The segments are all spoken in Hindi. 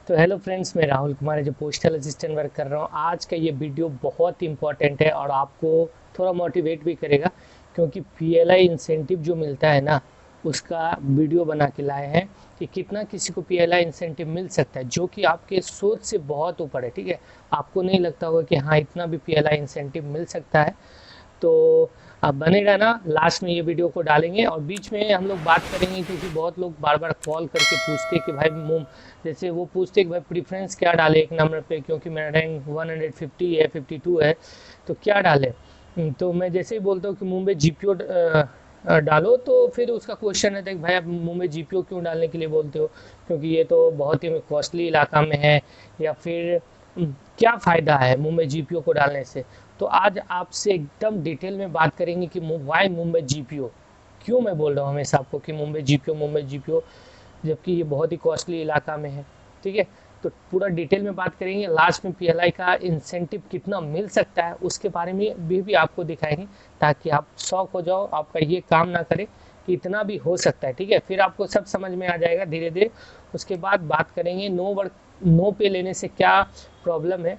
तो हेलो फ्रेंड्स, मैं राहुल कुमार है जो पोस्टल असिस्टेंट वर्क कर रहा हूँ। आज का ये वीडियो बहुत इंपॉर्टेंट है और आपको थोड़ा मोटिवेट भी करेगा, क्योंकि पीएलआई इंसेंटिव जो मिलता है ना, उसका वीडियो बना के लाए हैं कि कितना किसी को पीएलआई इंसेंटिव मिल सकता है, जो कि आपके सोच से बहुत ऊपर है। ठीक है, आपको नहीं लगता होगा कि हाँ इतना भी पीएलआई इंसेंटिव मिल सकता है। तो अब बनेगा ना, लास्ट में ये वीडियो को डालेंगे और बीच में हम लोग बात करेंगे, क्योंकि बहुत लोग बार बार कॉल करके पूछते कि भाई जैसे वो पूछते कि भाई प्रेफरेंस क्या डाले एक नंबर पे, क्योंकि मेरा रैंक 150 है, 52 है, तो क्या डाले। तो मैं जैसे ही बोलता हूँ कि मुंबई जीपीओ डालो, तो फिर उसका क्वेश्चन रहता है कि भाई आप मुंबई जीपीओ क्यों डालने के लिए बोलते हो, क्योंकि ये तो बहुत ही कॉस्टली इलाका में है, या फिर क्या फ़ायदा है मुंबई जीपीओ को डालने से। तो आज आपसे एकदम डिटेल में बात करेंगे कि वाई मुंबई जीपीओ, क्यों मैं बोल रहा हूँ हमेशा आपको कि मुंबई जीपीओ, जबकि ये बहुत ही कॉस्टली इलाका में है। ठीक है, तो पूरा डिटेल में बात करेंगे। लास्ट में पीएलआई का इंसेंटिव कितना मिल सकता है उसके बारे में भी आपको दिखाएंगे, ताकि आप शौक हो जाओ, आपका ये काम ना करे कि इतना भी हो सकता है। ठीक है, फिर आपको सब समझ में आ जाएगा धीरे धीरे। उसके बाद बात करेंगे नो पे लेने से क्या प्रॉब्लम है,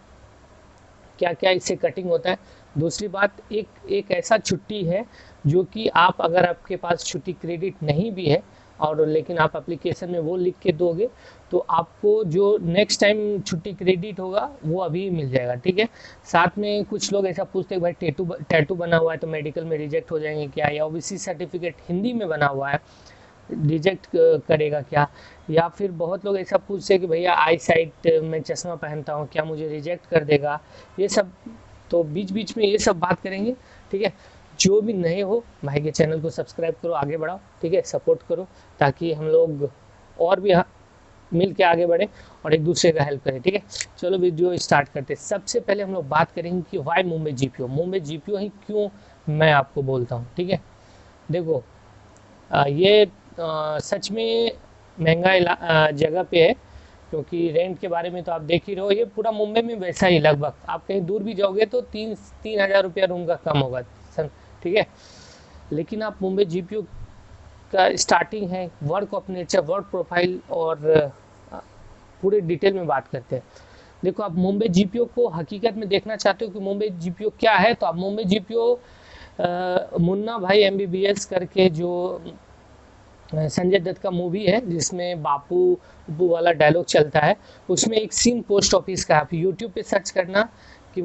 क्या क्या इससे कटिंग होता है। दूसरी बात, एक एक ऐसा छुट्टी है जो कि आप, अगर आपके पास छुट्टी क्रेडिट नहीं भी है और लेकिन आप एप्लीकेशन में वो लिख के दोगे, तो आपको जो नेक्स्ट टाइम छुट्टी क्रेडिट होगा वो अभी मिल जाएगा। ठीक है, साथ में कुछ लोग ऐसा पूछते हैं भाई टैटू टैटू बना हुआ है तो मेडिकल में रिजेक्ट हो जाएंगे क्या, या ओबीसी सर्टिफिकेट हिंदी में बना हुआ है रिजेक्ट करेगा क्या, या फिर बहुत लोग ऐसा पूछते हैं कि भैया आई साइट में चश्मा पहनता हूँ क्या मुझे रिजेक्ट कर देगा, ये सब। तो बीच बीच में ये सब बात करेंगे। ठीक है, जो भी नए हो भाई के चैनल को सब्सक्राइब करो, आगे बढ़ाओ। ठीक है, सपोर्ट करो, ताकि हम लोग और भी मिल के आगे बढ़े और एक दूसरे का हेल्प करें। ठीक है, चलो वीडियो स्टार्ट करते हैं। सबसे पहले हम लोग बात करेंगे कि वाई मुंबई जीपीओ ही क्यों मैं आपको बोलता हूँ। ठीक है, देखो ये सच में महंगा जगह पे है, क्योंकि रेंट के बारे में तो आप देख ही रहे हो, ये पूरा मुंबई में वैसा ही लगभग। आप कहीं दूर भी जाओगे तो 3,000 रुपया रूम का कम होगा। ठीक है, लेकिन आप मुंबई जीपीओ का स्टार्टिंग है, work of nature, work profile और पूरे डिटेल में बात करते हैं। देखो, आप मुंबई जीपीओ को हकीकत में देखना चाहते हो कि मुंबई जीपीओ क्या है, तो आप मुंबई जीपीओ मुन्ना भाई एमबीबीएस करके, जो संजय दत्त का मूवी है जिसमें बापू बापू वाला डायलॉग चलता है, उसमें एक सीन पोस्ट ऑफिस का, आप यूट्यूब पे सर्च करना कि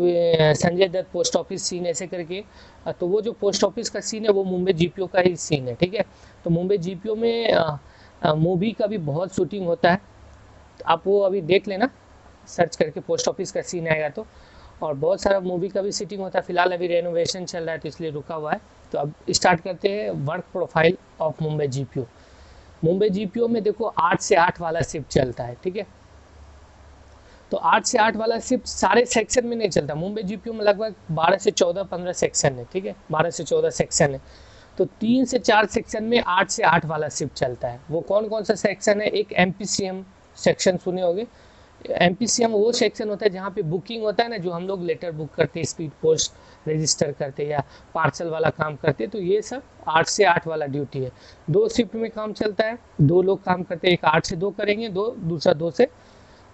Sanjay Dutt post office scene ऐसे करके, तो वो जो पोस्ट ऑफिस का सीन है वो मुंबई जीपीओ का ही सीन है। ठीक है, तो मुंबई जीपीओ में मूवी का भी बहुत शूटिंग होता है, तो आप वो अभी देख लेना, सर्च करके पोस्ट ऑफिस का सीन आएगा तो। और बहुत सारा मूवी का भी शूटिंग होता है, फिलहाल अभी रेनोवेशन चल रहा है तो इसलिए रुका हुआ है। तो अब स्टार्ट करते हैं work profile of Mumbai GPO. Mumbai GPO में देखो 8 से 8 वाला शिफ्ट चलता है। ठीक है, तो 8 से 8 वाला शिफ्ट सारे सेक्शन में नहीं चलता। मुंबई जीपीओ में लगभग 12 से 14 15 सेक्शन है। ठीक है, 12 से 14 सेक्शन है, तो 3 से 4 सेक्शन में 8 से 8 वाला शिफ्ट चलता है। वो कौन कौन सा सेक्शन है? एक एमपीसीएम सेक्शन सुने होंगे। एमपीसीएम वो सेक्शन होता है जहाँ पे बुकिंग होता है ना, जो हम लोग लेटर बुक करते हैं, स्पीड पोस्ट रजिस्टर करते या पार्सल वाला काम करते हैं, तो ये सब 8 से 8 वाला ड्यूटी है। 2 शिफ्ट में काम चलता है, 2 लोग काम करते हैं, एक 8 से 2 करेंगे, दूसरा 2 से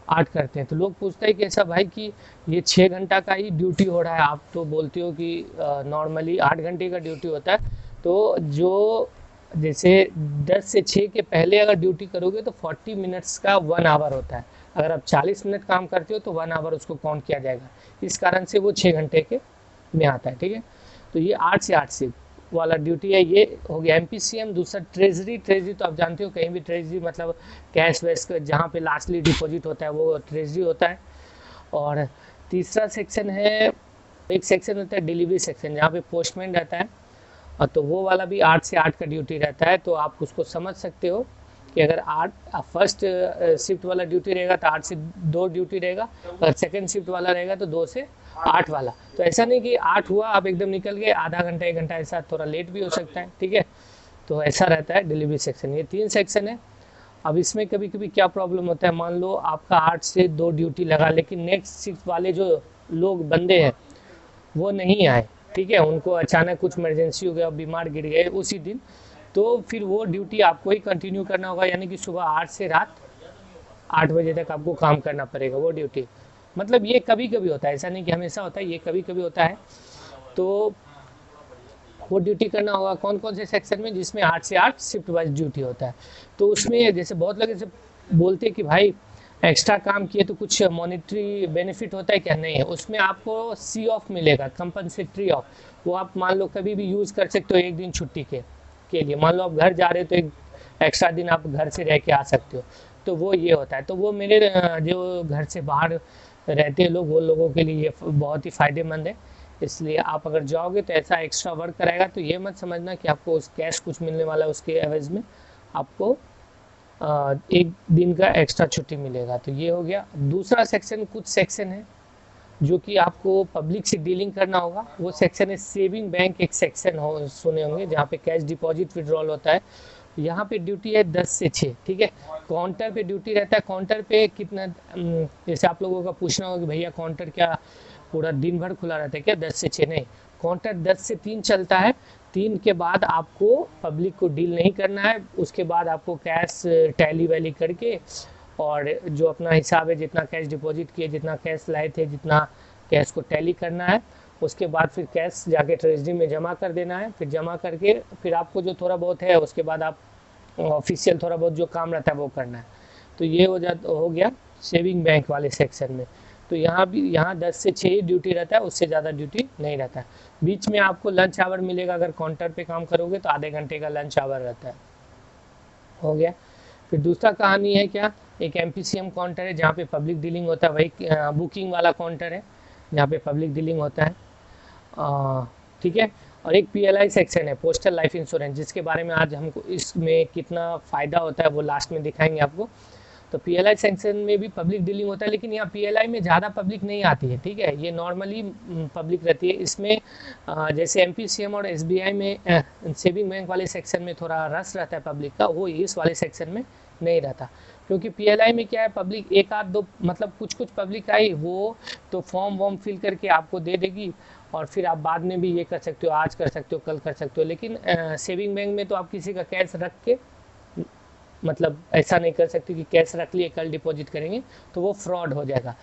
8 करते हैं। तो लोग पूछते हैं कि ऐसा भाई कि ये 6 घंटा का ही ड्यूटी हो रहा है, आप तो बोलते हो कि नॉर्मली 8 घंटे का ड्यूटी होता है। तो जो जैसे 10 से 6 के पहले अगर ड्यूटी करोगे तो 40 मिनट्स का 1 आवर होता है। अगर आप 40 मिनट काम करते हो तो 1 आवर उसको काउंट किया जाएगा, इस कारण से वो 6 घंटे के में आता है। ठीक है, तो ये 8 से 8 शिफ्ट वाला ड्यूटी है, ये हो गया एमपीसीएम। दूसरा ट्रेजरी तो आप जानते हो, कहीं भी ट्रेजरी मतलब कैश वैश जहाँ पे लास्टली डिपॉजिट होता है वो ट्रेजरी होता है। और तीसरा सेक्शन है, एक सेक्शन होता है डिलीवरी सेक्शन, जहाँ पे पोस्टमैन रहता है, और तो वो वाला भी 8 से 8 का ड्यूटी रहता है। तो आप उसको समझ सकते हो कि अगर 8 फर्स्ट शिफ्ट वाला ड्यूटी रहेगा तो 8 से 2 ड्यूटी रहेगा, और सेकंड शिफ्ट वाला रहेगा तो 2 से 8 वाला। तो ऐसा नहीं कि 8 हुआ आप एकदम निकल गए, आधा घंटा 1 घंटा, ऐसा थोड़ा लेट भी हो सकता है। ठीक है, तो ऐसा रहता है डिलीवरी सेक्शन। ये 3 सेक्शन है। अब इसमें कभी कभी क्या प्रॉब्लम होता है, मान लो आपका 8 से 2 ड्यूटी लगा, लेकिन नेक्स्ट शिफ्ट वाले जो लोग बंदे हैं वो नहीं आए। ठीक है, उनको अचानक कुछ इमरजेंसी हो गया, बीमार गिर गए उसी दिन, तो फिर वो ड्यूटी आपको ही कंटिन्यू करना होगा, यानी कि सुबह 8 से रात 8 बजे तक आपको काम करना पड़ेगा वो ड्यूटी। मतलब ये कभी कभी होता है, ऐसा नहीं कि हमेशा होता है, ये कभी कभी होता है। तो वो ड्यूटी करना होगा कौन कौन से सेक्शन में, जिसमें 8 से 8 शिफ्ट वाइज ड्यूटी होता है। तो उसमें जैसे बहुत लोग ऐसे बोलते हैं कि भाई एक्स्ट्रा काम किए तो कुछ मॉनिटरी बेनिफिट होता है क्या, नहीं है। उसमें आपको सी ऑफ मिलेगा, कंपनसेटरी ऑफ। वो आप मान लो कभी भी यूज़ कर सकते हो एक दिन छुट्टी के लिए। मान लो आप घर जा रहे हो तो एक एक्स्ट्रा दिन आप घर से रह के आ सकते हो। तो वो ये होता है। तो वो मेरे जो घर से बाहर रहते हैं लोग, वो लोगों के लिए ये बहुत ही फ़ायदेमंद है। इसलिए आप अगर जाओगे तो ऐसा एक्स्ट्रा वर्क कराएगा, तो ये मत समझना कि आपको उस कैश कुछ मिलने वाला है, उसके एवज में आपको एक दिन का एक्स्ट्रा छुट्टी मिलेगा। तो ये हो गया। दूसरा सेक्शन, कुछ सेक्शन है जो कि आपको पब्लिक से डीलिंग करना होगा। वो सेक्शन है सेविंग बैंक। एक सेक्शन हो सुने होंगे जहाँ पे कैश डिपॉजिट विड्रॉल होता है। यहाँ पे ड्यूटी है 10 से 6, ठीक है। काउंटर पे ड्यूटी रहता है। काउंटर पे कितना, जैसे आप लोगों का पूछना होगा कि भैया काउंटर क्या पूरा दिन भर खुला रहता है क्या, 10 से 6? नहीं, काउंटर 10 से 3 चलता है। 3 के बाद आपको पब्लिक को डील नहीं करना है। उसके बाद आपको कैश टैली वैली करके और जो अपना हिसाब है, जितना कैश डिपॉजिट किए, जितना कैश लाए थे, जितना कैश को टैली करना है। उसके बाद फिर कैश जाके ट्रेजरी में जमा कर देना है। फिर जमा करके फिर आपको जो थोड़ा बहुत है उसके बाद आप ऑफिशियल थोड़ा बहुत जो काम रहता है वो करना है। तो ये हो गया सेविंग बैंक वाले सेक्शन में। तो यहाँ भी, यहाँ 10 से 6 ही ड्यूटी रहता है, उससे ज़्यादा ड्यूटी नहीं रहता है। बीच में आपको लंच आवर मिलेगा। अगर काउंटर पे काम करोगे तो आधे घंटे का लंच आवर रहता है। हो गया। फिर दूसरा कहानी है क्या, एक एमपीसीएम काउंटर है जहाँ पे पब्लिक डीलिंग होता है। वही बुकिंग वाला काउंटर है जहाँ पे पब्लिक डीलिंग होता है, ठीक है। और एक पीएलआई सेक्शन है, पोस्टल लाइफ इंश्योरेंस, जिसके बारे में आज हमको इसमें कितना फ़ायदा होता है वो लास्ट में दिखाएंगे आपको। तो पीएलआई सेक्शन में भी पब्लिक डीलिंग होता है, लेकिन यहाँ पीएलआई में ज़्यादा पब्लिक नहीं आती है, ठीक है। ये नॉर्मली पब्लिक रहती है। इसमें जैसे एमपीसीएम और एसबीआई में सेविंग बैंक वाले सेक्शन में थोड़ा रस रहता है पब्लिक का, वो इस वाले सेक्शन में नहीं रहता। क्योंकि पीएलआई में क्या है, पब्लिक एक आध दो, मतलब कुछ कुछ पब्लिक आई वो तो फॉर्म वॉर्म फिल करके आपको दे देगी, और फिर आप बाद में भी ये कर सकते हो, आज कर सकते हो, कल कर सकते हो। लेकिन सेविंग बैंक में तो आप किसी का कैश रख के, मतलब ऐसा नहीं कर सकते कि कैश रख लिए कल डिपॉजिट करेंगे, तो वो फ्रॉड हो जाएगा।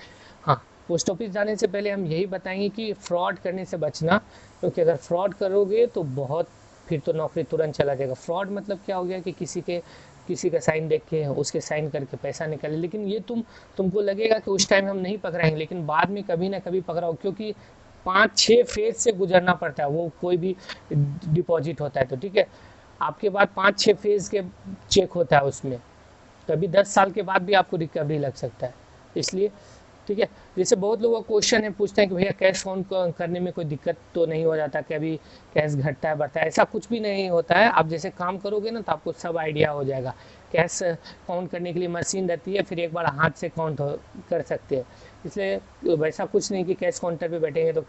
हाँ, पोस्ट ऑफिस जाने से पहले हम यही बताएंगे कि फ्रॉड करने से बचना, क्योंकि अगर फ्रॉड करोगे तो बहुत, फिर तो नौकरी तुरंत चला जाएगा। फ्रॉड मतलब क्या हो गया कि किसी का साइन देख के उसके साइन करके पैसा निकाले। लेकिन ये तुमको लगेगा कि उस टाइम हम नहीं पकड़ाएंगे, लेकिन बाद में कभी ना कभी पकड़ाओ, क्योंकि 5-6 फेज से गुजरना पड़ता है वो कोई भी डिपॉजिट होता है तो, ठीक है। आपके बाद 5-6 फेज के चेक होता है उसमें, कभी 10 साल के बाद भी आपको रिकवरी लग सकता है। इसलिए, ठीक है। जैसे बहुत लोगों का क्वेश्चन है, पूछते हैं कि भैया कैश काउंट करने में कोई दिक्कत तो नहीं हो जाता, कभी कैश घटता है बढ़ता है? ऐसा कुछ भी नहीं होता है। आप जैसे काम करोगे ना तो आपको सब आइडिया हो जाएगा। कैश काउंट करने के लिए मशीन रहती है, फिर एक बार हाथ से काउंट कर सकते हैं। इसलिए वैसा कुछ नहीं कि कैश काउंटर पे बैठेंगे तो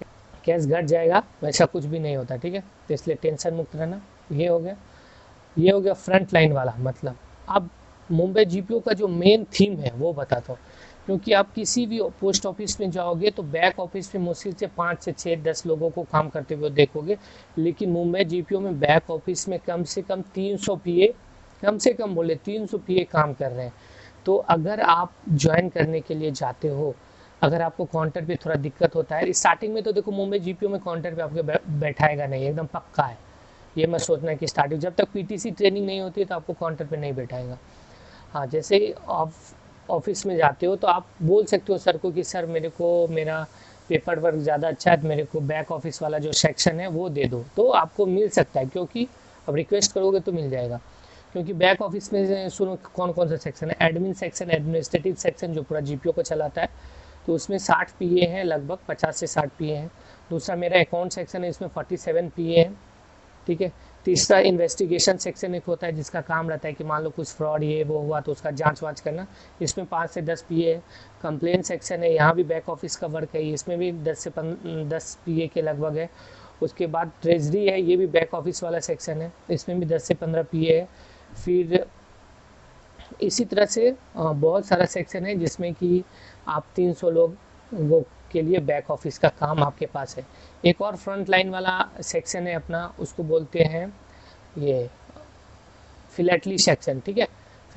कैश घट जाएगा, वैसा कुछ भी नहीं होता, ठीक है। तो इसलिए टेंशन मुक्त रहना। ये हो गया फ्रंट लाइन वाला मतलब। अब मुंबई जीपीओ का जो मेन थीम है वो बताता हूँ। क्योंकि आप किसी भी पोस्ट ऑफिस में जाओगे तो बैक ऑफिस में मुश्किल से 5 से 6 10 लोगों को काम करते हुए देखोगे, लेकिन मुंबई जीपीओ में बैक ऑफिस में कम से कम 300 पीए, कम से कम बोले 300 पीए काम कर रहे हैं। तो अगर आप ज्वाइन करने के लिए जाते हो, अगर आपको काउंटर पे थोड़ा दिक्कत होता है स्टार्टिंग में, तो देखो मुंबई जीपीओ में काउंटर पे आपके बैठाएगा नहीं, एकदम पक्का है। ये मत सोचना कि स्टार्टिंग, जब तक पीटीसी ट्रेनिंग नहीं होती है तो आपको काउंटर पे नहीं बैठाएगा। हाँ, जैसे ही आप ऑफिस में जाते हो तो आप बोल सकते हो सर को कि सर मेरा पेपर वर्क ज़्यादा अच्छा है, मेरे को बैक ऑफिस वाला जो सेक्शन है वो दे दो, तो आपको मिल सकता है। क्योंकि अब रिक्वेस्ट करोगे तो मिल जाएगा। क्योंकि बैक ऑफिस में सुनो कौन कौन सा सेक्शन है, एडमिन सेक्शन, एडमिनिस्ट्रेटिव सेक्शन जो पूरा जीपीओ को चलाता है, तो उसमें 60 पीए हैं, लगभग 50 से 60 पीए हैं। दूसरा मेरा अकाउंट सेक्शन है, इसमें 47 पीए हैं, ठीक है। तीसरा इन्वेस्टिगेशन सेक्शन एक होता है जिसका काम रहता है कि मान लो कुछ फ्रॉड ये वो हुआ तो उसका जांच वाँच करना, इसमें 5 से 10 पीए है। कंप्लेन सेक्शन है, यहाँ भी बैक ऑफिस का वर्क है, इसमें भी 10 पीए के लगभग है। उसके बाद ट्रेजरी है, ये भी बैक ऑफिस वाला सेक्शन है, इसमें भी 10 से 15 पीए है। फिर इसी तरह से बहुत सारा सेक्शन है जिसमें कि आप 300 लोगों के लिए बैक ऑफिस का काम आपके पास है। एक और फ्रंट लाइन वाला सेक्शन है अपना, उसको बोलते हैं ये फिलेटली सेक्शन, ठीक है।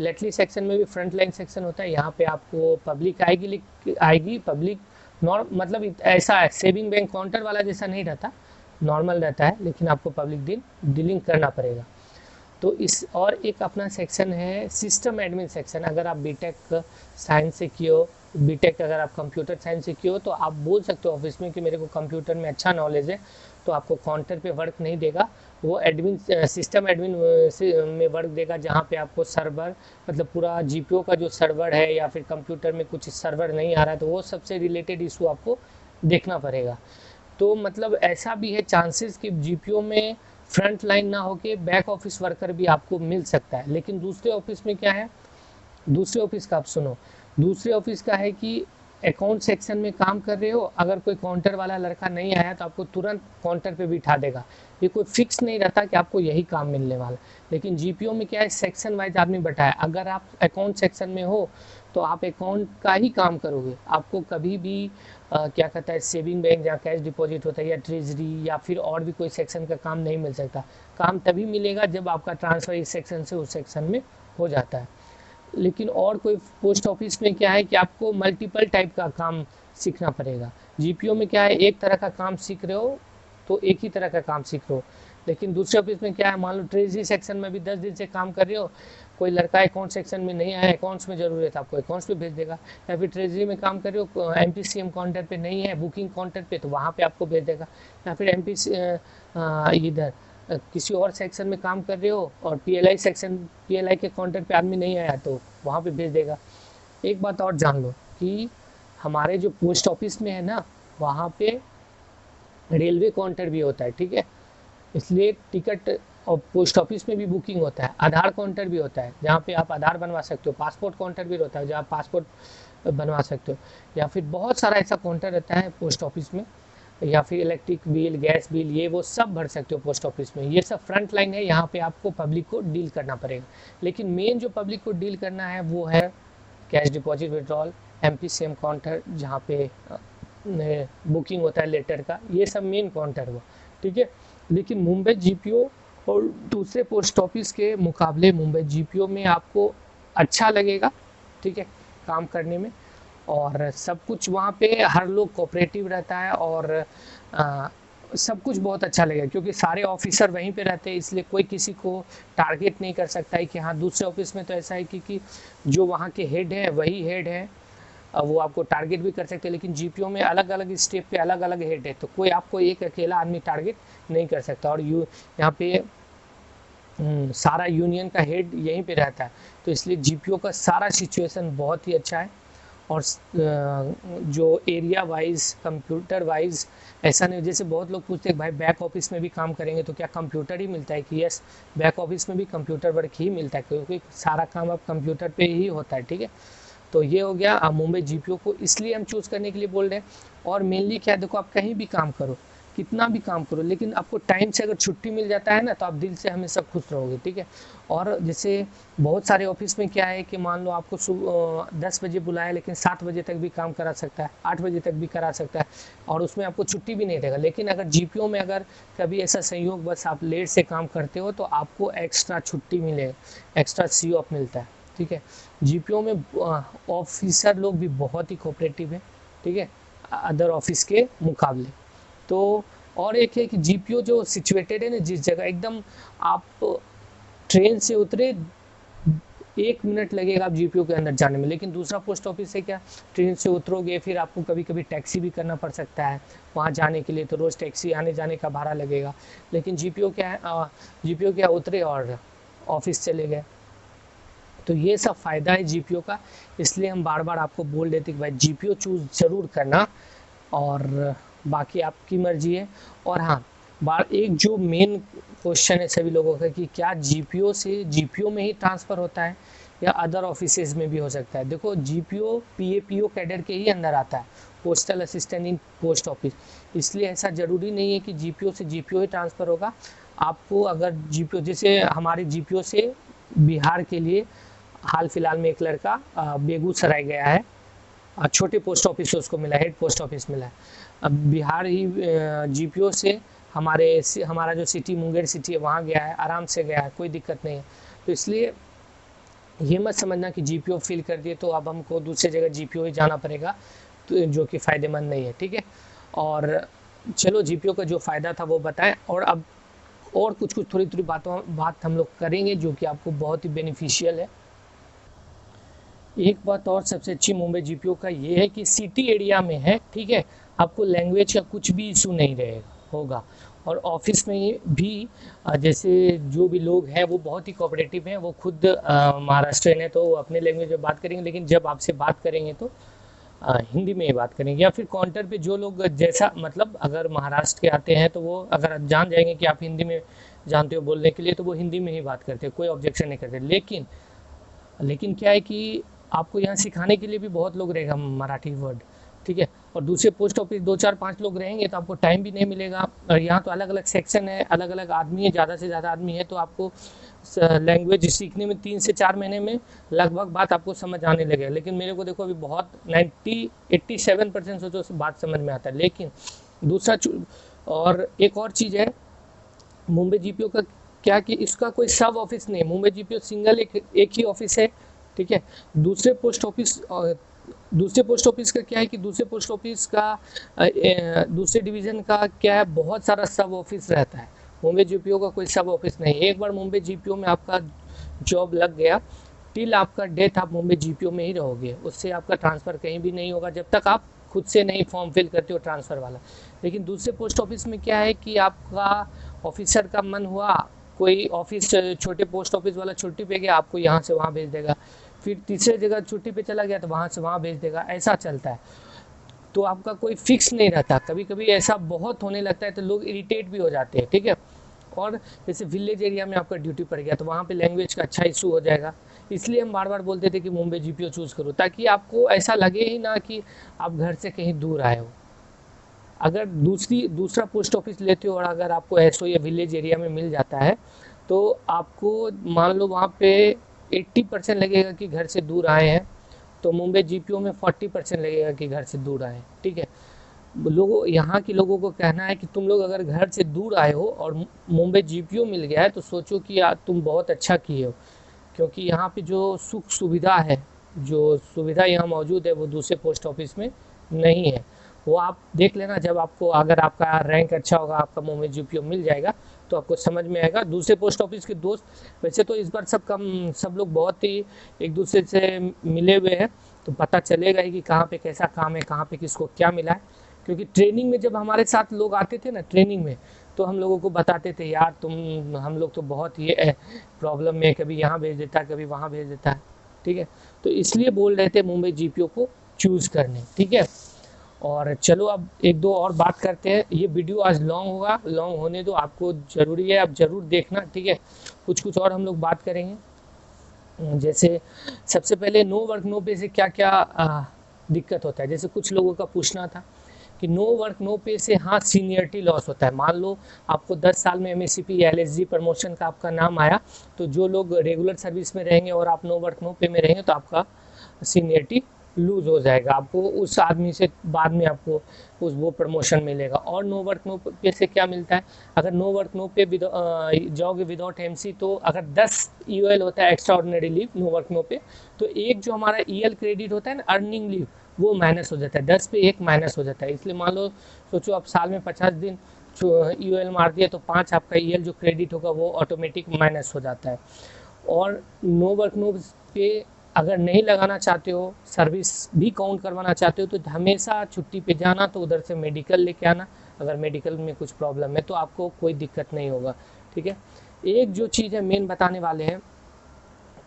फिलेटली सेक्शन में भी फ्रंट लाइन सेक्शन होता है, यहाँ पे आपको पब्लिक आएगी पब्लिक मतलब ऐसा है, सेविंग बैंक काउंटर वाला जैसा नहीं रहता, नॉर्मल रहता है, लेकिन आपको पब्लिक डीलिंग करना पड़ेगा। तो इस और एक अपना सेक्शन है सिस्टम एडमिन सेक्शन। अगर आप बीटेक साइंस से किए हो, बीटेक अगर आप कंप्यूटर साइंस से किए हो, तो आप बोल सकते हो ऑफिस में कि मेरे को कंप्यूटर में अच्छा नॉलेज है, तो आपको काउंटर पे वर्क नहीं देगा, वो एडमिन सिस्टम एडमिन में वर्क देगा, जहाँ पे आपको सर्वर मतलब पूरा जीपीओ का जो सर्वर है या फिर कंप्यूटर में कुछ सर्वर नहीं आ रहा है, तो वो सबसे रिलेटेड इशू आपको देखना पड़ेगा। तो मतलब ऐसा भी है चांसेस कि जीपीओ में फ्रंट लाइन ना होके बैक ऑफिस वर्कर भी आपको मिल सकता है। लेकिन दूसरे ऑफिस में क्या है, दूसरे ऑफिस का आप सुनो, दूसरे ऑफिस का है कि अकाउंट सेक्शन में काम कर रहे हो, अगर कोई काउंटर वाला लड़का नहीं आया तो आपको तुरंत काउंटर पे बिठा देगा, ये कोई फिक्स नहीं रहता कि आपको यही काम मिलने वाला। लेकिन जीपीओ में क्या है, सेक्शन वाइज आदमी बैठा है, अगर आप अकाउंट सेक्शन में हो तो आप अकाउंट का ही काम करोगे, आपको कभी भी क्या कहता है सेविंग बैंक जहाँ कैश डिपॉजिट होता है या ट्रेजरी या फिर और भी कोई सेक्शन का काम नहीं मिल सकता। काम तभी मिलेगा जब आपका ट्रांसफ़र इस सेक्शन से उस सेक्शन में हो जाता है। लेकिन और कोई पोस्ट ऑफिस में क्या है कि आपको मल्टीपल टाइप का काम सीखना पड़ेगा। जीपीओ में क्या है, एक तरह का काम सीख रहे हो तो एक ही तरह का काम सीख रहे हो। लेकिन दूसरे ऑफिस में क्या है, मान लो ट्रेजरी सेक्शन में भी 10 दिन से काम कर रहे हो, कोई लड़का अकाउंट सेक्शन में नहीं आया, अकाउंट्स में जरूरत है आपको अकाउंट्स पे भेज देगा, या फिर ट्रेजरी में काम कर रहे हो एमपीसीएम काउंटर पे नहीं है, बुकिंग काउंटर पे, तो वहाँ पे आपको भेज देगा। या फिर इधर किसी और सेक्शन में काम कर रहे हो और पीएलआई के काउंटर पे आदमी नहीं आया तो वहाँ पे भेज देगा। एक बात और जान लो कि हमारे जो पोस्ट ऑफिस में है ना, वहाँ पे रेलवे काउंटर भी होता है, ठीक है, इसलिए टिकट और पोस्ट ऑफिस में भी बुकिंग होता है। आधार काउंटर भी होता है जहाँ पे आप आधार बनवा सकते हो, पासपोर्ट काउंटर भी होता है जहाँ आप पासपोर्ट बनवा सकते हो, या फिर बहुत सारा ऐसा काउंटर रहता है पोस्ट ऑफिस में, या फिर इलेक्ट्रिक बिल, गैस बिल, ये वो सब भर सकते हो पोस्ट ऑफिस में। ये सब फ्रंट लाइन है, यहाँ पे आपको पब्लिक को डील करना पड़ेगा। लेकिन मेन जो पब्लिक को डील करना है वो है कैश डिपॉजिट विड्रॉल, एमपीसीएम काउंटर जहाँ पे बुकिंग होता है लेटर का, ये सब मेन काउंटर हुआ, ठीक है। लेकिन मुंबई जीपीओ और दूसरे पोस्ट ऑफिस के मुकाबले मुंबई जीपीओ में आपको अच्छा लगेगा, ठीक है, काम करने में, और सब कुछ वहाँ पे हर लोग कोऑपरेटिव रहता है, और सब कुछ बहुत अच्छा लगेगा क्योंकि सारे ऑफिसर वहीं पे रहते हैं, इसलिए कोई किसी को टारगेट नहीं कर सकता है कि हाँ। दूसरे ऑफिस में तो ऐसा है कि जो वहाँ के हेड है वही हेड है, वो आपको टारगेट भी कर सकते हैं, लेकिन जीपीओ में अलग अलग स्टेप पे अलग अलग हेड है, तो कोई आपको एक अकेला आदमी टारगेट नहीं कर सकता। और यहाँ पे सारा यूनियन का हेड यहीं पे रहता है, तो इसलिए जीपीओ का सारा सिचुएशन बहुत ही अच्छा है। और जो एरिया वाइज कंप्यूटर वाइज ऐसा नहीं, जैसे बहुत लोग पूछते हैं भाई बैक ऑफिस में भी काम करेंगे तो क्या कंप्यूटर ही मिलता है, कि यस, बैक ऑफिस में भी कंप्यूटर वर्क ही मिलता है क्योंकि सारा काम अब कंप्यूटर पे ही होता है, ठीक है। तो ये हो गया मुंबई जीपीओ को इसलिए हम चूज़ करने के लिए बोल रहे हैं। और मेनली क्या, देखो आप कहीं भी काम करो, कितना भी काम करो, लेकिन आपको टाइम से अगर छुट्टी मिल जाता है ना तो आप दिल से हमेशा खुश रहोगे, ठीक है। और जैसे बहुत सारे ऑफिस में क्या है कि मान लो आपको सुबह 10 बजे बुलाया, लेकिन 7 बजे तक भी काम करा सकता है, 8 बजे तक भी करा सकता है, और उसमें आपको छुट्टी भी नहीं देगा। लेकिन अगर जीपीओ में अगर कभी ऐसा संयोग बस आप लेट से काम करते हो तो आपको एक्स्ट्रा छुट्टी मिलेगा, एक्स्ट्रा सी ऑफ मिलता है, ठीक है। जीपीओ में ऑफिसर लोग भी बहुत ही कोऑपरेटिव है, ठीक है, अदर ऑफिस के मुकाबले। तो और एक है कि जीपीओ जो सिचुएटेड है ना जिस जगह, एकदम आप ट्रेन से उतरे 1 मिनट लगेगा आप जीपीओ के अंदर जाने में। लेकिन दूसरा पोस्ट ऑफिस है क्या, ट्रेन से उतरोगे फिर आपको कभी कभी टैक्सी भी करना पड़ सकता है वहाँ जाने के लिए, तो रोज़ टैक्सी आने जाने का भाड़ा लगेगा। लेकिन जीपीओ क्या है, जीपीओ क्या, उतरे और ऑफिस चले गए। तो ये सब फ़ायदा है जीपीओ का, इसलिए हम बार बार आपको बोल देते कि भाई जीपीओ चूज़ ज़रूर करना, और बाकी आपकी मर्जी है। और हाँ, एक जो मेन क्वेश्चन है सभी लोगों का कि क्या जीपीओ से जीपीओ में ही ट्रांसफ़र होता है या अदर ऑफिसेज में भी हो सकता है। देखो जीपीओ पीएपीओ कैडर के ही अंदर आता है, postal assistant in post office, इसलिए ऐसा ज़रूरी नहीं है कि जीपीओ से जीपीओ ही ट्रांसफ़र होगा। आपको अगर जीपीओ, जैसे हमारे जीपीओ से बिहार के लिए हाल फिलहाल में एक लड़का बेगूसराय गया है, छोटे पोस्ट ऑफिस से उसको मिला, हेड पोस्ट ऑफिस मिला है। अब बिहार ही जीपीओ से हमारा जो सिटी मुंगेर सिटी है वहाँ गया है, आराम से गया है, कोई दिक्कत नहीं है। तो इसलिए ये मत समझना कि जीपीओ फिल कर दिए तो अब हमको दूसरी जगह जीपीओ ही जाना पड़ेगा, तो जो कि फ़ायदेमंद नहीं है, ठीक है। और चलो जीपीओ का जो फ़ायदा था वो बताएं, और अब और कुछ कुछ थोड़ी थोड़ी बात हम लोग करेंगे जो कि आपको बहुत ही बेनिफिशियल है। एक बात और सबसे अच्छी मुंबई जीपीओ का ये है कि सिटी एरिया में है, ठीक है, आपको लैंग्वेज का कुछ भी इशू नहीं रहेगा होगा। और ऑफिस में भी जैसे जो भी लोग हैं वो बहुत ही कोऑपरेटिव हैं, वो खुद महाराष्ट्रियन है तो वो अपने लैंग्वेज में बात करेंगे, लेकिन जब आपसे बात करेंगे तो हिंदी में ही बात करेंगे। या फिर काउंटर पे जो लोग जैसा मतलब अगर महाराष्ट्र के आते हैं तो वो अगर आप जान जाएंगे कि आप हिंदी में जानते हो बोलने के लिए, तो वो हिंदी में ही बात करते हैं, कोई ऑब्जेक्शन नहीं करते। लेकिन लेकिन क्या है कि आपको यहाँ सिखाने के लिए भी बहुत लोग रहेगा मराठी वर्ड, ठीक है। और दूसरे पोस्ट ऑफिस 2 4 5 लोग रहेंगे तो आपको टाइम भी नहीं मिलेगा। और यहाँ तो अलग अलग सेक्शन है, अलग अलग आदमी है, ज़्यादा से ज़्यादा आदमी है, तो आपको लैंग्वेज सीखने में 3 से 4 महीने में लगभग बात आपको समझ आने लगेगा। लेकिन मेरे को देखो अभी बहुत 87% सोचो बात समझ में आता है। लेकिन दूसरा और एक और चीज़ है मुंबई जीपीओ का, क्या कि इसका कोई सब ऑफिस नहीं है। मुंबई जीपीओ सिंगल एक ही ऑफिस है, ठीक है। दूसरे पोस्ट ऑफिस दूसरे पोस्ट ऑफिस का क्या है कि दूसरे पोस्ट ऑफिस का दूसरे डिवीज़न का क्या है, बहुत सारा सब ऑफिस रहता है। मुंबई जीपीओ का कोई सब ऑफिस नहीं है। एक बार मुंबई जीपीओ में आपका जॉब लग गया, टिल आपका डेथ आप मुंबई जीपीओ में ही रहोगे, उससे आपका ट्रांसफ़र कहीं भी नहीं होगा जब तक आप खुद से नहीं फॉर्म फिल करते हो ट्रांसफ़र वाला। लेकिन दूसरे पोस्ट ऑफिस में क्या है कि आपका ऑफिसर का मन हुआ, कोई ऑफिस छोटे पोस्ट ऑफिस वाला छुट्टी पे गया, आपको यहाँ से वहाँ भेज देगा, फिर तीसरे जगह छुट्टी पे चला गया तो वहाँ से वहाँ भेज देगा, ऐसा चलता है। तो आपका कोई फिक्स नहीं रहता। कभी कभी ऐसा बहुत होने लगता है तो लोग इरिटेट भी हो जाते हैं, ठीक है। और जैसे विलेज एरिया में आपका ड्यूटी पड़ गया तो वहाँ पे लैंग्वेज का अच्छा इशू हो जाएगा। इसलिए हम बार बार बोलते थे कि मुंबई जीपीओ चूज़ करो, ताकि आपको ऐसा लगे ही ना कि आप घर से कहीं दूर आए हो। अगर दूसरा पोस्ट ऑफिस लेते हो और अगर आपको एसओ या विलेज एरिया में मिल जाता है तो आपको मान लो वहाँ पे 80% लगेगा कि घर से दूर आए हैं, तो मुंबई जीपीओ में 40% लगेगा कि घर से दूर आए हैं, ठीक है। लोगों यहाँ के लोगों को कहना है कि तुम लोग अगर घर से दूर आए हो और मुंबई जीपीओ मिल गया है तो सोचो कि यार तुम बहुत अच्छा किए हो, क्योंकि यहाँ पे जो सुख सुविधा है, जो सुविधा यहाँ मौजूद है वो दूसरे पोस्ट ऑफिस में नहीं है। वो आप देख लेना, जब आपको अगर आपका रैंक अच्छा होगा, आपका मुंबई जीपीओ मिल जाएगा तो आपको समझ में आएगा। दूसरे पोस्ट ऑफिस के दोस्त वैसे तो इस बार सब लोग बहुत ही एक दूसरे से मिले हुए हैं, तो पता चलेगा ही कि कहाँ पे कैसा काम है, कहाँ पे किसको क्या मिला है। क्योंकि ट्रेनिंग में जब हमारे साथ लोग आते थे ना ट्रेनिंग में, तो हम लोगों को बताते थे यार हम लोग तो बहुत ये प्रॉब्लम में, कभी यहाँ भेज देता है कभी वहाँ भेज देता है, ठीक है। तो इसलिए बोल रहे थे मुंबई जीपीओ को चूज़ करने, ठीक है। और चलो अब एक दो और बात करते हैं। ये वीडियो आज लॉन्ग होगा, लॉन्ग होने दो, आपको ज़रूरी है, आप ज़रूर देखना, ठीक है। कुछ कुछ और हम लोग बात करेंगे। जैसे सबसे पहले नो वर्क नो पे से क्या क्या दिक्कत होता है। जैसे कुछ लोगों का पूछना था कि नो वर्क नो पे से हाँ सीनियरिटी लॉस होता है। मान लो आपको 10 साल में एमएससीपी या एलएसजी प्रमोशन का आपका नाम आया, तो जो लोग रेगुलर सर्विस में रहेंगे और आप नो वर्क नो पे में रहेंगे तो आपका सीनियरिटी लूज हो जाएगा, आपको उस आदमी से बाद में आपको वो प्रमोशन मिलेगा। और नो वर्क नो पे से क्या मिलता है, अगर नो वर्क नो पे जाओगे विदाउट एमसी, तो अगर 10 ईएल होता है extraordinary leave no work no pay, तो एक जो हमारा ईएल क्रेडिट होता है ना अर्निंग लीव, वो माइनस हो जाता है, 10 पे 1 माइनस हो जाता है। इसलिए मान लो सोचो आप साल में 50 दिन ईएल मार दिया तो 5 आपका ईएल जो क्रेडिट होगा वो ऑटोमेटिक माइनस हो जाता है। और नो वर्क नो पे अगर नहीं लगाना चाहते हो, सर्विस भी काउंट करवाना चाहते हो, तो हमेशा छुट्टी पे जाना, तो उधर से मेडिकल लेके आना। अगर मेडिकल में कुछ प्रॉब्लम है तो आपको कोई दिक्कत नहीं होगा, ठीक है। एक जो चीज़ है मेन बताने वाले हैं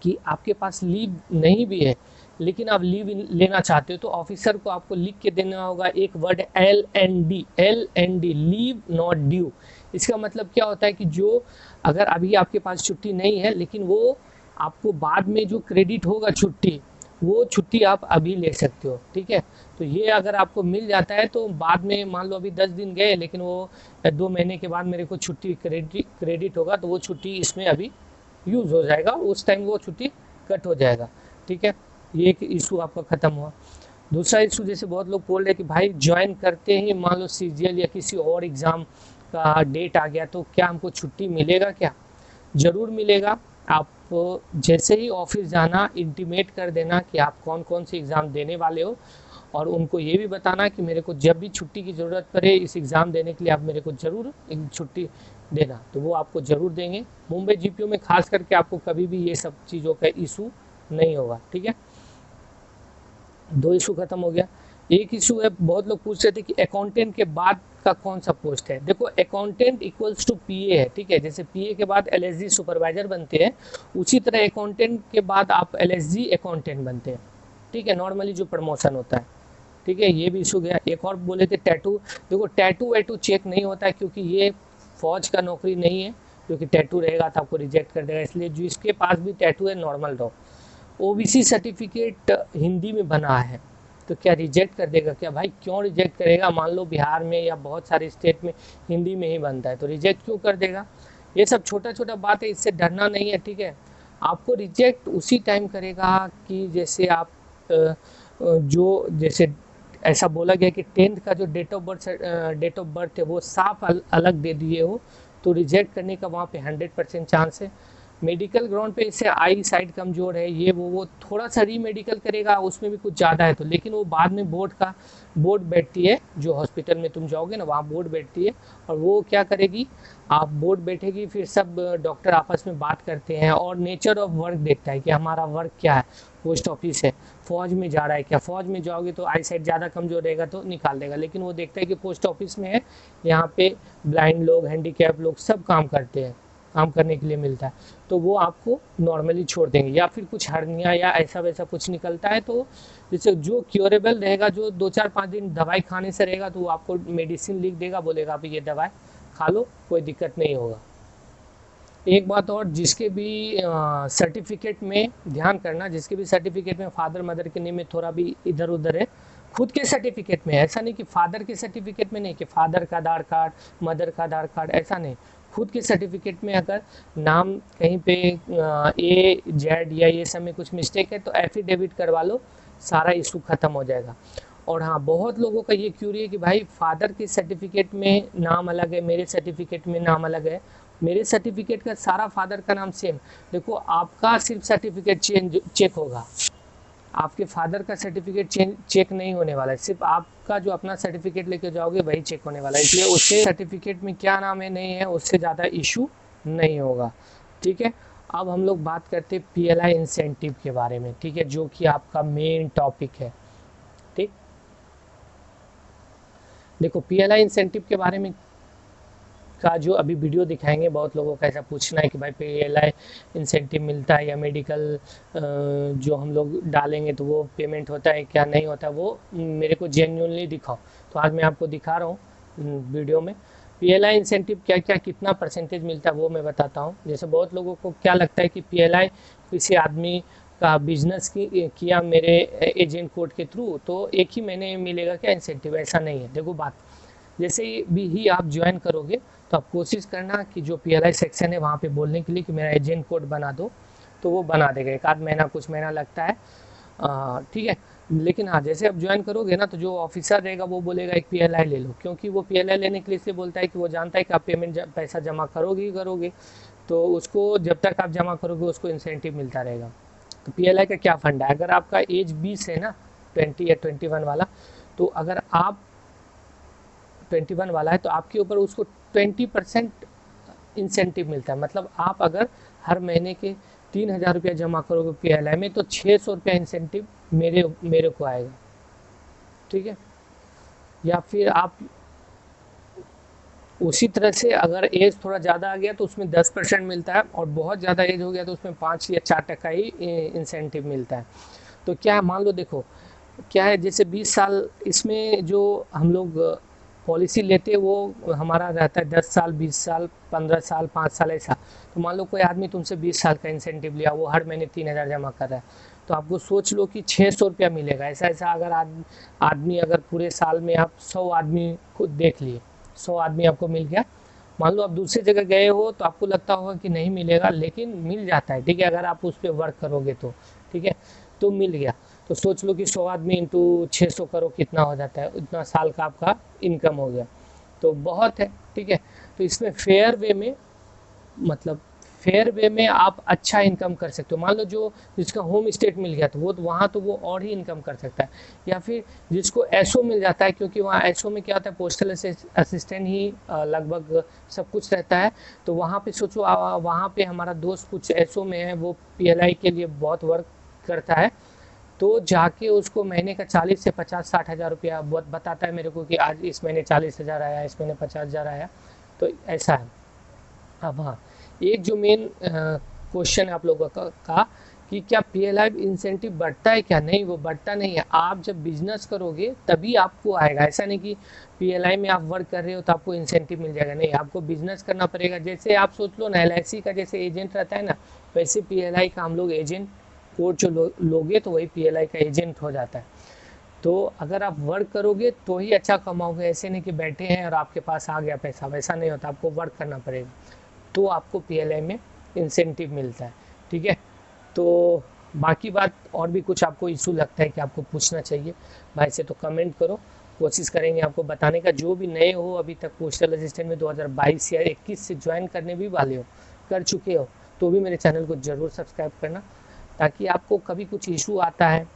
कि आपके पास लीव नहीं भी है लेकिन आप लीव लेना चाहते हो, तो ऑफिसर को आपको लिख के देना होगा एक word LND, leave not due. इसका मतलब क्या होता है कि जो अगर अभी आपके पास छुट्टी नहीं है लेकिन वो आपको बाद में जो क्रेडिट होगा छुट्टी, वो छुट्टी आप अभी ले सकते हो, ठीक है। तो ये अगर आपको मिल जाता है तो बाद में मान लो अभी 10 दिन गए लेकिन वो 2 महीने के बाद मेरे को छुट्टी क्रेडिट होगा, तो वो छुट्टी इसमें अभी यूज़ हो जाएगा, उस टाइम वो छुट्टी कट हो जाएगा, ठीक है। ये एक इशू आपका ख़त्म हुआ। दूसरा इशू जैसे बहुत लोग बोल रहे हैं कि भाई ज्वाइन करते ही मान लो सीजीएल या किसी और एग्ज़ाम का डेट आ गया तो क्या हमको छुट्टी मिलेगा क्या? ज़रूर मिलेगा। आप तो जैसे ही ऑफिस जाना इंटीमेट कर देना कि आप कौन कौन से एग्ज़ाम देने वाले हो, और उनको ये भी बताना कि मेरे को जब भी छुट्टी की ज़रूरत पड़े इस एग्ज़ाम देने के लिए आप मेरे को ज़रूर एक छुट्टी देना, तो वो आपको ज़रूर देंगे। मुंबई जीपीओ में खास करके आपको कभी भी ये सब चीज़ों का इशू नहीं होगा, ठीक है। दो इशू खत्म हो गया। एक इशू है, बहुत लोग पूछ रहे थे कि अकाउंटेंट के बाद का कौन सा पोस्ट है। देखो अकाउंटेंट इक्वल्स टू पीए है, ठीक है। जैसे पीए के बाद एलएसजी सुपरवाइजर बनते हैं, उसी तरह अकाउंटेंट के बाद आप एलएसजी अकाउंटेंट बनते हैं, ठीक है, नॉर्मली जो प्रमोशन होता है, ठीक है। ये भी इशू गया। एक और बोले थे टैटू, देखो टैटू वैटू चेक नहीं होता है क्योंकि ये फौज का नौकरी नहीं है, क्योंकि टैटू रहेगा तो आपको रिजेक्ट कर देगा, इसलिए जो इसके पास भी टैटू है नॉर्मल रहो। ओबीसी सर्टिफिकेट हिंदी में बना है तो क्या रिजेक्ट कर देगा क्या? भाई क्यों रिजेक्ट करेगा? मान लो बिहार में या बहुत सारे स्टेट में हिंदी में ही बनता है तो रिजेक्ट क्यों कर देगा? ये सब छोटा छोटा बात है, इससे डरना नहीं है, ठीक है। आपको रिजेक्ट उसी टाइम करेगा कि जैसे आप जो जैसे ऐसा बोला गया कि 10th का जो डेट ऑफ बर्थ है वो साफ अलग दे दिए हो तो रिजेक्ट करने का वहाँ पे 100% चांस है। मेडिकल ग्राउंड पे इससे आई साइड कमज़ोर है, ये वो थोड़ा सा रीमेडिकल करेगा, उसमें भी कुछ ज़्यादा है तो, लेकिन वो बाद में बोर्ड बैठती है, जो हॉस्पिटल में तुम जाओगे ना वहाँ बोर्ड बैठती है, और वो क्या करेगी, आप बोर्ड बैठेगी, फिर सब डॉक्टर आपस में बात करते हैं और नेचर ऑफ वर्क देखता है कि हमारा वर्क क्या है। पोस्ट ऑफिस है, फौज में जा रहा है क्या? फौज में जाओगे तो आई साइड ज़्यादा कमज़ोर रहेगा तो निकाल देगा, लेकिन वो देखता है कि पोस्ट ऑफिस में है, यहाँ पे ब्लाइंड लोग, हैंडीकैप लोग सब काम करते हैं, काम करने के लिए मिलता है, तो वो आपको नॉर्मली छोड़ देंगे। या फिर कुछ हर्निया या ऐसा वैसा कुछ निकलता है तो जैसे जो क्योरेबल रहेगा, जो 2-4-5 दिन दवाई खाने से रहेगा, तो वो आपको मेडिसिन लिख देगा, बोलेगा आप ये दवाई खा लो, कोई दिक्कत नहीं होगा। एक बात और, जिसके भी सर्टिफिकेट में ध्यान करना, जिसके भी सर्टिफिकेट में फादर मदर के नेम में थोड़ा भी इधर उधर है, खुद के सर्टिफिकेट में, ऐसा नहीं कि फादर के सर्टिफिकेट में नहीं कि फादर का आधार कार्ड, मदर का आधार कार्ड, ऐसा नहीं, खुद के सर्टिफिकेट में अगर नाम कहीं पे ए जेड या ये सब में कुछ मिस्टेक है तो एफिडेविट करवा लो, सारा इशू खत्म हो जाएगा। और हाँ, बहुत लोगों का ये क्यूरी है कि भाई फादर के सर्टिफिकेट में नाम अलग है, मेरे सर्टिफिकेट में नाम अलग है, मेरे सर्टिफिकेट का सारा फादर का नाम सेम। देखो आपका सिर्फ सर्टिफिकेट चेक होगा, आपके फादर का सर्टिफिकेट चेक नहीं होने वाला है, सिर्फ आपका जो अपना सर्टिफिकेट लेके जाओगे वही चेक होने वाला है, इसलिए उससे सर्टिफिकेट में क्या नाम है नहीं है उससे ज़्यादा इशू नहीं होगा, ठीक है। अब हम लोग बात करते हैं पीएलआई इंसेंटिव के बारे में, ठीक है, जो कि आपका मेन टॉपिक है, ठीक। देखो पीएलआई इंसेंटिव के बारे में का जो अभी वीडियो दिखाएंगे, बहुत लोगों का ऐसा पूछना है कि भाई पीएलआई इंसेंटिव मिलता है या मेडिकल जो हम लोग डालेंगे तो वो पेमेंट होता है क्या नहीं होता, वो मेरे को जेन्युइनली दिखाओ, तो आज मैं आपको दिखा रहा हूँ वीडियो में। पीएलआई इंसेंटिव क्या क्या कितना परसेंटेज मिलता है वो मैं बताता हूँ। जैसे बहुत लोगों को क्या लगता है कि पीएलआई किसी आदमी का बिजनेस किया मेरे एजेंट कोड के थ्रू तो एक ही महीने में मिलेगा क्या इंसेंटिव, ऐसा नहीं है। देखो बात, जैसे भी आप ज्वाइन करोगे तो आप कोशिश करना कि जो पीएलआई सेक्शन है वहाँ पे बोलने के लिए कि मेरा एजेंट कोड बना दो, तो वो बना देगा, एक आध महीना कुछ महीना लगता है, ठीक है। लेकिन हाँ, जैसे आप ज्वाइन करोगे ना तो जो ऑफिसर रहेगा वो बोलेगा एक पीएलआई ले लो, क्योंकि वो पीएलआई लेने के लिए इसलिए बोलता है कि वो जानता है कि आप पैसा जमा करोगे ही करोगे, तो उसको जब तक आप जमा करोगे उसको इंसेंटिव मिलता रहेगा। तो पीएलआई का क्या फंडा है, अगर आपका एज 20 है ना, 20 या 21 वाला, तो अगर आप 21 वाला है तो आपके ऊपर उसको 20% इंसेंटिव मिलता है। मतलब आप अगर हर महीने के 3,000 रुपया जमा करोगे पीएलआई में तो 600 रुपया इंसेंटिव मेरे को आएगा, ठीक है। या फिर आप उसी तरह से अगर एज थोड़ा ज़्यादा आ गया तो उसमें 10% मिलता है, और बहुत ज़्यादा एज हो गया तो उसमें 5 या 4% ही इंसेंटिव मिलता है। तो क्या है, मान लो देखो क्या है, जैसे 20 साल इसमें जो हम लोग पॉलिसी लेते हैं वो हमारा रहता है 10 साल, 20 साल, 15 साल, 5 साल ऐसा। तो मान लो कोई आदमी तुमसे 20 साल का इंसेंटिव लिया, वो हर महीने 3,000 जमा कर रहा है, तो आपको सोच लो कि 600 रुपया मिलेगा। ऐसा ऐसा अगर आदमी अगर पूरे साल में आप 100 आदमी को देख लिए, 100 आदमी आपको मिल गया, मान लो आप दूसरी जगह गए हो तो आपको लगता होगा कि नहीं मिलेगा, लेकिन मिल जाता है, ठीक है, अगर आप उस पर वर्क करोगे तो, ठीक है, तो मिल गया। तो सोच लो कि 100 आदमी इंटू 600 करो कितना हो जाता है, इतना साल का आपका इनकम हो गया, तो बहुत है, ठीक है। तो इसमें फेयर वे में, मतलब फेयर वे में आप अच्छा इनकम कर सकते हो। मान लो जो जिसका होम स्टेट मिल गया तो वो वहाँ तो वो और ही इनकम कर सकता है, या फिर जिसको एसओ मिल जाता है, क्योंकि वहाँ एसओ में क्या होता है, पोस्टल असिस्टेंट ही लगभग सब कुछ रहता है। तो वहाँ पे सोचो वहाँ पे हमारा दोस्त कुछ एसओ में है, वो पीएलआई के लिए बहुत वर्क करता है, तो जाके उसको महीने का 40 से 50-60 हज़ार रुपया बताता है मेरे को कि आज इस महीने 40 हज़ार आया, इस महीने 50 हज़ार आया। तो ऐसा है। अब हाँ, एक जो मेन क्वेश्चन है आप लोगों का कि क्या पीएलआई इंसेंटिव बढ़ता है क्या? नहीं, वो बढ़ता नहीं है। आप जब बिजनेस करोगे तभी आपको आएगा। ऐसा नहीं कि पीएलआई में आप वर्क कर रहे हो तो आपको इंसेंटिव मिल जाएगा, नहीं, आपको बिजनेस करना पड़ेगा। जैसे आप सोच लो ना, एलआईसी का जैसे एजेंट रहता है ना, वैसे पीएलआई का हम लोग एजेंट कोड जो लोगे तो वही पीएलआई का एजेंट हो जाता है। तो अगर आप वर्क करोगे तो ही अच्छा कमाओगे, ऐसे नहीं कि बैठे हैं और आपके पास आ गया पैसा, वैसा नहीं होता, आपको वर्क करना पड़ेगा तो आपको पीएलआई में इंसेंटिव मिलता है। ठीक है, तो बाकी बात और भी कुछ आपको इशू लगता है कि आपको पूछना चाहिए भाई से, तो कमेंट करो, कोशिश करेंगे आपको बताने का। जो भी नए हो, अभी तक पोस्टल असिस्टेंट में 2022 या 21 से ज्वाइन करने भी वाले हो, कर चुके हो, तो भी मेरे चैनल को ज़रूर सब्सक्राइब करना, ताकि आपको कभी कुछ इशू आता है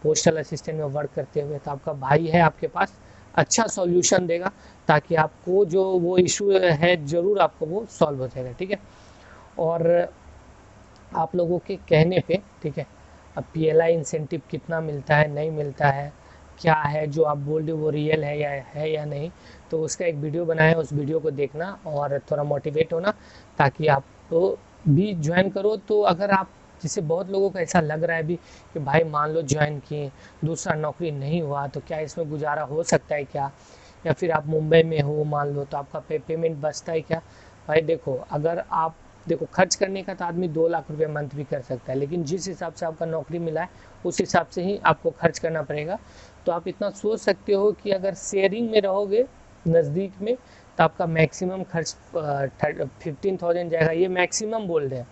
पोस्टल असिस्टेंट में वर्क करते हुए तो आपका भाई है आपके पास, अच्छा सॉल्यूशन देगा, ताकि आपको जो वो इशू है ज़रूर आपको वो सॉल्व हो जाएगा। ठीक है, और आप लोगों के कहने पे, ठीक है, अब पीएलआई इंसेंटिव कितना मिलता है, नहीं मिलता है, क्या है जो आप बोल रहे हो वो रियल है या नहीं, तो उसका एक वीडियो बनाया है, उस वीडियो को देखना और थोड़ा मोटिवेट होना, ताकि आप तो भी ज्वाइन करो। तो अगर आप, जैसे बहुत लोगों को ऐसा लग रहा है अभी कि भाई मान लो ज्वाइन किए, दूसरा नौकरी नहीं हुआ तो क्या इसमें गुजारा हो सकता है क्या, या फिर आप मुंबई में हो मान लो तो आपका पेमेंट बचता है क्या? भाई देखो, अगर आप देखो, खर्च करने का तो आदमी 2 लाख रुपये मंथ भी कर सकता है, लेकिन जिस हिसाब से आपका नौकरी मिला है उस हिसाब से ही आपको खर्च करना पड़ेगा। तो आप इतना सोच सकते हो कि अगर शेयरिंग में रहोगे नज़दीक में तो आपका मैक्सिमम खर्च 15,000 जाएगा, ये मैक्सिमम बोल रहे हैं,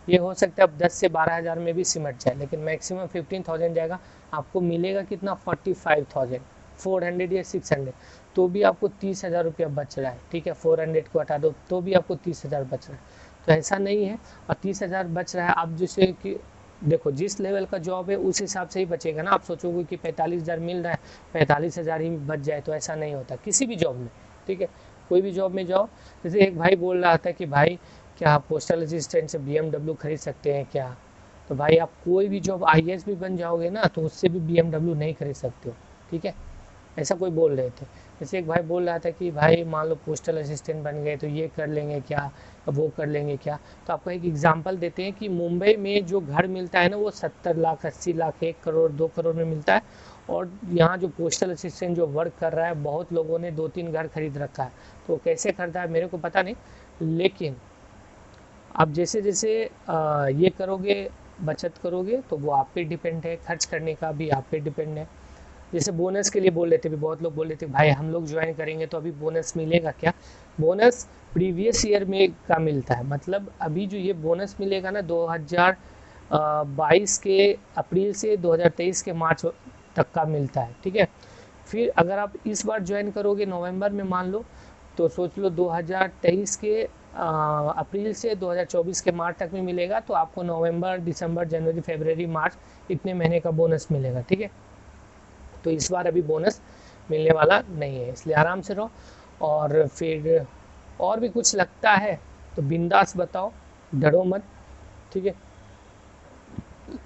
ये हो सकता है अब 10 से 12 हज़ार में भी सिमट जाए, लेकिन मैक्सिमम 15,000 जाएगा। आपको मिलेगा कितना? 45,400 या 600, तो भी आपको 30,000 रुपया बच रहा है। ठीक है, 400 को हटा दो तो भी आपको 30,000 बच रहा है, तो ऐसा नहीं है। और 30,000 बच रहा है, आप जैसे कि देखो जिस लेवल का जॉब है उस हिसाब से ही बचेगा ना। आप सोचोगे कि 45,000 मिल रहा है, 45,000 ही बच जाए, तो ऐसा नहीं होता किसी भी जॉब में। ठीक है, कोई भी जॉब में जाओ, जैसे एक भाई बोल रहा था कि भाई क्या आप पोस्टल असिस्टेंट से BMW खरीद सकते हैं क्या? तो भाई आप कोई भी जॉब आईएएस भी बन जाओगे ना तो उससे भी BMW नहीं खरीद सकते हो। ठीक है, ऐसा कोई बोल रहे थे। जैसे एक भाई बोल रहा था कि भाई मान लो पोस्टल असिस्टेंट बन गए तो ये कर लेंगे क्या, वो कर लेंगे क्या? तो आपको एक एग्जांपल देते हैं कि मुंबई में जो घर मिलता है ना वो 70 लाख, 80 लाख, 1 करोड़, 2 करोड़ में मिलता है। और यहाँ जो पोस्टल असिस्टेंट जो वर्क कर रहा है, बहुत लोगों ने 2-3 घर खरीद रखा है। तो कैसे खरीदा है मेरे को पता नहीं, लेकिन आप जैसे जैसे ये करोगे, बचत करोगे, तो वो आप पे डिपेंड है, खर्च करने का भी आप पे डिपेंड है। जैसे बोनस के लिए बोल रहे थे भी, बहुत लोग बोल रहे थे भाई हम लोग ज्वाइन करेंगे तो अभी बोनस मिलेगा क्या? बोनस प्रीवियस ईयर में का मिलता है, मतलब अभी जो ये बोनस मिलेगा ना 2022 के अप्रैल से 2023 के मार्च तक का मिलता है। ठीक है, फिर अगर आप इस बार ज्वाइन करोगे नवंबर में मान लो, तो सोच लो 2023 के अप्रैल से 2024 के मार्च तक में मिलेगा, तो आपको नवंबर, दिसंबर, जनवरी, फरवरी, मार्च इतने महीने का बोनस मिलेगा। ठीक है, तो इस बार अभी बोनस मिलने वाला नहीं है, इसलिए आराम से रहो। और फिर और भी कुछ लगता है तो बिंदास बताओ, डरो मत। ठीक है,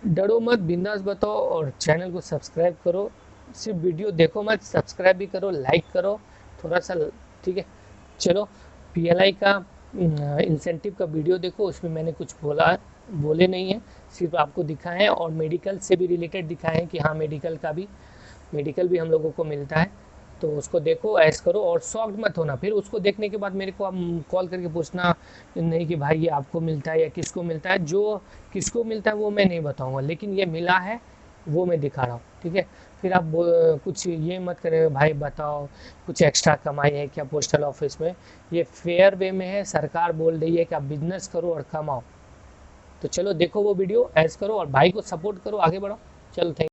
डरो मत, बिंदास बताओ, और चैनल को सब्सक्राइब करो। सिर्फ वीडियो देखो मत, सब्सक्राइब भी करो, लाइक करो थोड़ा सा। ठीक है, चलो, पीएलआई का इंसेंटिव का वीडियो देखो, उसमें मैंने कुछ बोले नहीं है, सिर्फ आपको दिखाए हैं, और मेडिकल से भी रिलेटेड दिखाए हैं कि हाँ मेडिकल भी हम लोगों को मिलता है, तो उसको देखो, ऐश करो, और शॉक्ड मत होना। फिर उसको देखने के बाद मेरे को आप कॉल करके पूछना नहीं कि भाई ये आपको मिलता है या किसको मिलता है। जो किसको मिलता है वो मैं नहीं बताऊंगा, लेकिन ये मिला है वो मैं दिखा रहा हूँ। ठीक है, फिर आप कुछ ये मत करें भाई बताओ कुछ एक्स्ट्रा कमाई है क्या पोस्टल ऑफिस में। ये फेयर वे में है, सरकार बोल रही है कि आप बिजनेस करो और कमाओ। तो चलो देखो वो वीडियो, ऐश करो और भाई को सपोर्ट करो, आगे बढ़ो। चलो, थैंक